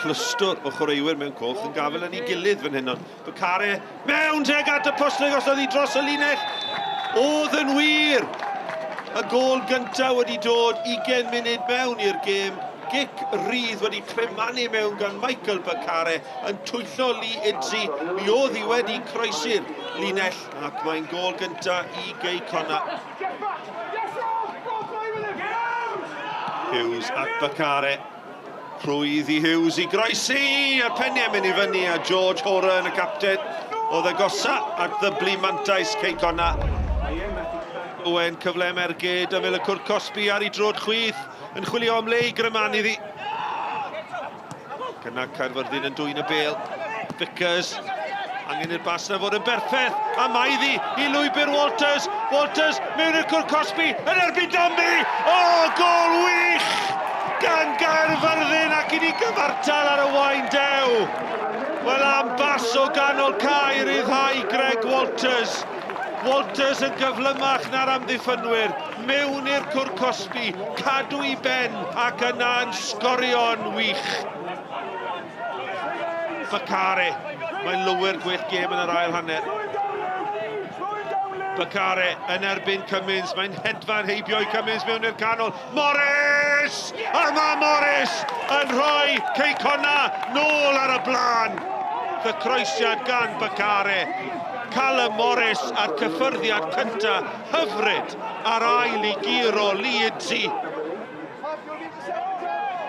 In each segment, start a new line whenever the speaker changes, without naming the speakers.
clystwr o chwaraewyr mewn coch yn gafel yn ei gilydd fan hyn. Bacare mewn teg at y postleg os oedd hi dros y linell. Oedd yn wir! Y gol gyntaf wedi dod 20 munud mewn i'r gêm. Gic rydd wedi cremanu mewn gan Michael Bacare yn twyllo Lee Idzi. Mi oedd hi wedi croesi'r linell ac mae'n gol gyntaf i Gei Connah. Hughes at Bacare. Rwydd i Hughes i groesi. Y pennau mynd i fyny a George Hora yn y capten. Oedd y gosa at ddyblu mantais Gei Connah. Owen cyfle mergyd a fel y cwrt Cosby ar ei drod chwyth yn chwilio am le i grymannu ddi. Gyna Caerfyrddin yn dwy'n y bel. Vickers. Angen i'r bas na fod yn berffeth. A mae ddi i lwybr Walters. Walters mewn i'r cwrt Cosby yn erbyn Danby. O, gol wych! Gan Caerfyrddin ac i ni gyfartal ar y wain dew. Wel am bas o ganol cae ryddhau Greg Walters. Walters yn gyflymach na'r amddiffynwyr, mewn i'r cwr Cosby, cadw i ben ac yna yn sgorio'n wych. Bacare, mae'n lywyr gwych gêm yn yr ail hanner. Bacare yn erbyn Cummins, mae'n hedfan heibio i Cummins mewn i'r canol. Morris! A mae Morris yn rhoi Gei Connah nôl ar y blaen. Y croesiad gan Bacare. Callum Morris a'r cyffyrddiad cyntaf hyfryd ar ail i giro Lee Idzi.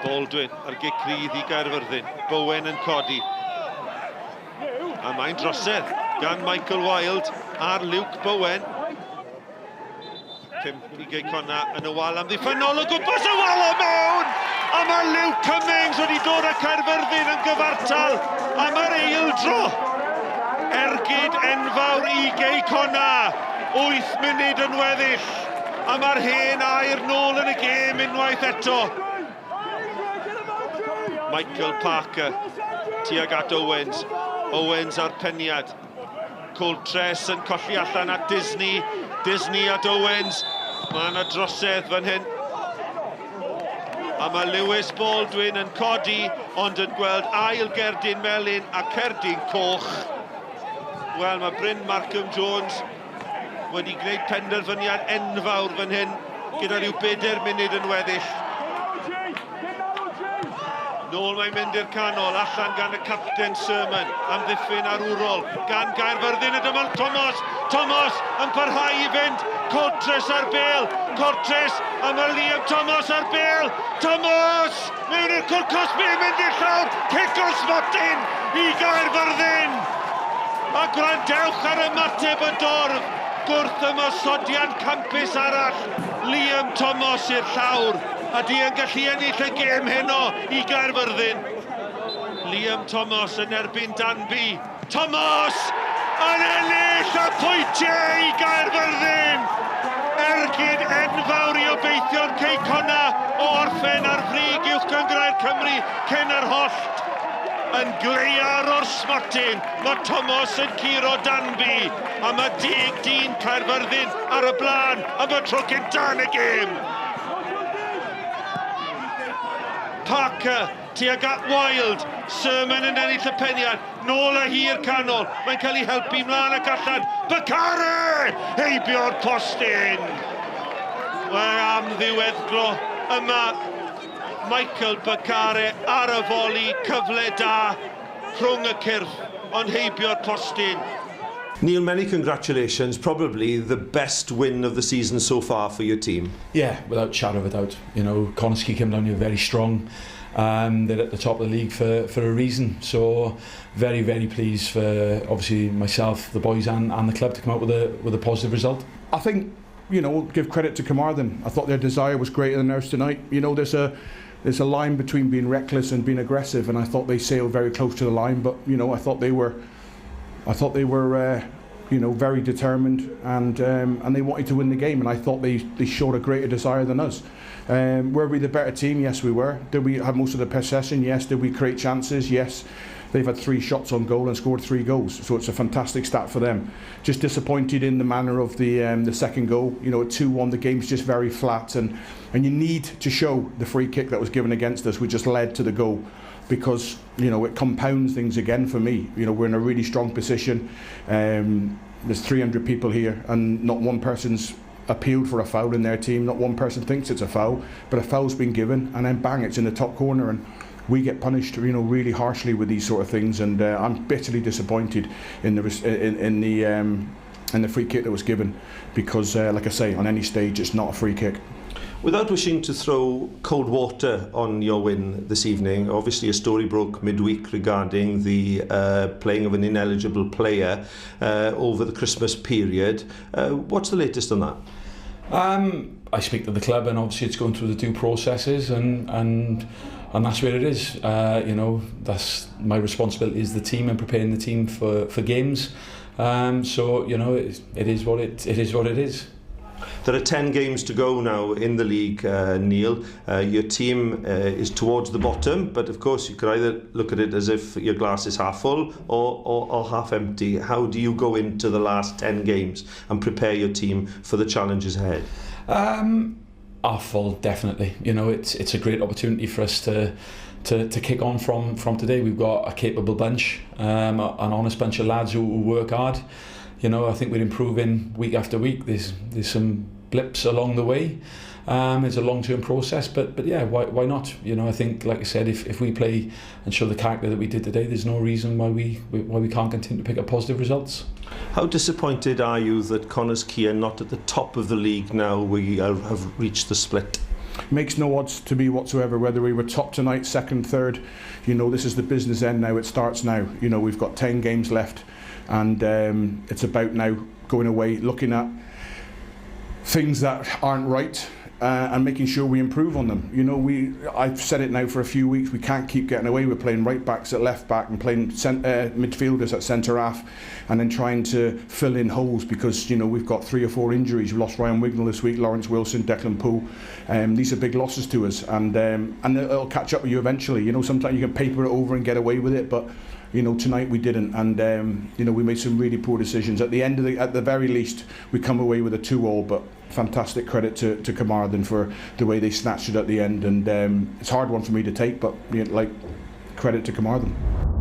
Baldwin ar gic rydd i Caerfyrddin. Bowen yn codi. A mae'n drosedd gan Michael Wilde ar Luke Bowen. Pimp i Gei Connah yn y wal am ddiffynol o gwmpas y wal o mewn! A mae Luke Cummings wedi dod â Caerfyrddin yn gyfartal am yr eildro. Ergyd enfawr i Gei Connah, 8 munud yn weddill, a mae'r hen air nôl yn y gêm unwaith eto. Michael Parker, tuag at Owens. Owens ar peniad. Coultres yn colli allan at Disney. Disney at Owens. Mae yna drosedd fan hyn. A mae Lewis Baldwin yn codi, ond yn gweld ail gerdyn melyn a cerdyn coch. Wel, mae Bryn Markham Jones wedi gwneud penderfyniad enfawr fan hyn, gyda rhyw 4 munud yn weddill. Nôl mae'n mynd i'r canol, allan gan y capten Sermon, am ddiffyn arwrol, gan Caerfyrddin y dymal Thomas. Thomas yn parhau i fynd, Coultres ar bel, Coultres a mae Liam Thomas ar bel. Thomas! Mewn i'r cwrt Cosby, mynd i'r llawr, cic o smotin i Caerfyrddin! A gwrandewch ar ymateb y dorf, gwrth ymosodiad campus arall, Liam Thomas i'r llawr, a di yn gallu ennill y gêm heno i Caerfyrddin. Liam Thomas yn erbyn Danby. Thomas yn ennill y pwyntiau i Caerfyrddin. Ergyd enfawr i obeithio'r Gei Connah o orffen ar frig uwch Gynghrair Cymru cyn yr hollt. Yn gleiar o'r smotyn, mae Thomas yn curo Danby, a mae 10 dyn Caerfyrddin ar y blaen am y tro cynta yn y gêm. Parker, tuag at Wilde, Sermon yn ennill y peniad, nôl â hi'r canol, mae'n cael ei helpu mlaen ac allan. Bacare! Heibio'r postyn! Mae am ddiweddglo yma. Michael Bacare ar y foli, cyfle da rhwng y cyrff, ond heibio'r postyn.
Neil, many congratulations. Probably the best win of the season so far for your team.
Yeah, without shadow of a doubt. You know, Connah came down here very strong. They're at the top of the league for a reason. So very, very pleased for obviously myself, the boys and the club to come out with a positive result.
I think, you know, give credit to Caerfyrddin. I thought their desire was greater than ours tonight. You know, there's a line between being reckless and being aggressive, and I thought they sailed very close to the line. But you know, I thought they were, you know, very determined, and they wanted to win the game. And I thought they showed a greater desire than us. Were we the better team? Yes, we were. Did we have most of the possession? Yes. Did we create chances? Yes. They've had 3 shots on goal and scored 3 goals, so it's a fantastic stat for them. Just disappointed in the manner of the second goal. You know, at 2-1, the game's just very flat, and you need to show the free kick that was given against us, which just led to the goal. because it compounds things again for me. We're in a really strong position. There's 300 people here, and not one person's appealed for a foul in their team. Not one person thinks it's a foul, but a foul's been given, and then bang, it's in the top corner, and we get punished, really harshly with these sort of things. And I'm bitterly disappointed in the free kick that was given, because, like I say, on any stage, it's not a free kick.
Without wishing to throw cold water on your win this evening, obviously a story broke midweek regarding the playing of an ineligible player over the Christmas period. What's the latest on that?
I speak to the club, and obviously it's going through the due processes, and that's where it is. That's my responsibility as the team and preparing the team for games. So it is what it is.
There are 10 games to go now in the league, Neil. Your team is towards the bottom, but of course you could either look at it as if your glass is half full or half empty. How do you go into the last 10 games and prepare your team for the challenges ahead?
Half full, definitely. It's a great opportunity for us to kick on from today. We've got a capable bunch, an honest bunch of lads who work hard. I think we're improving week after week. There's some blips along the way. It's a long-term process, but yeah, why not? I think, like I said, if we play and show the character that we did today, there's no reason why we can't continue to pick up positive results.
How disappointed are you that Connah's Key are not at the top of the league now? We have reached the split.
Makes no odds to me whatsoever whether we were top tonight, second, third. This is the business end now. It starts now. We've got 10 games left, and it's about now going away, looking at things that aren't right, and making sure we improve on them. I've said it now for a few weeks, we can't keep getting away with playing right backs at left back and playing midfielders at centre half, and then trying to fill in holes, because we've got 3 or 4 injuries. We lost Ryan Wignall this week, Lawrence Wilson, Declan Poole. These are big losses to us, and it'll catch up with you eventually. Sometimes you can paper it over and get away with it, but tonight we didn't, and we made some really poor decisions. At the very least, we come away with a 2-2, but fantastic credit to Caerfyrddin for the way they snatched it at the end, and it's a hard one for me to take, but credit to Caerfyrddin.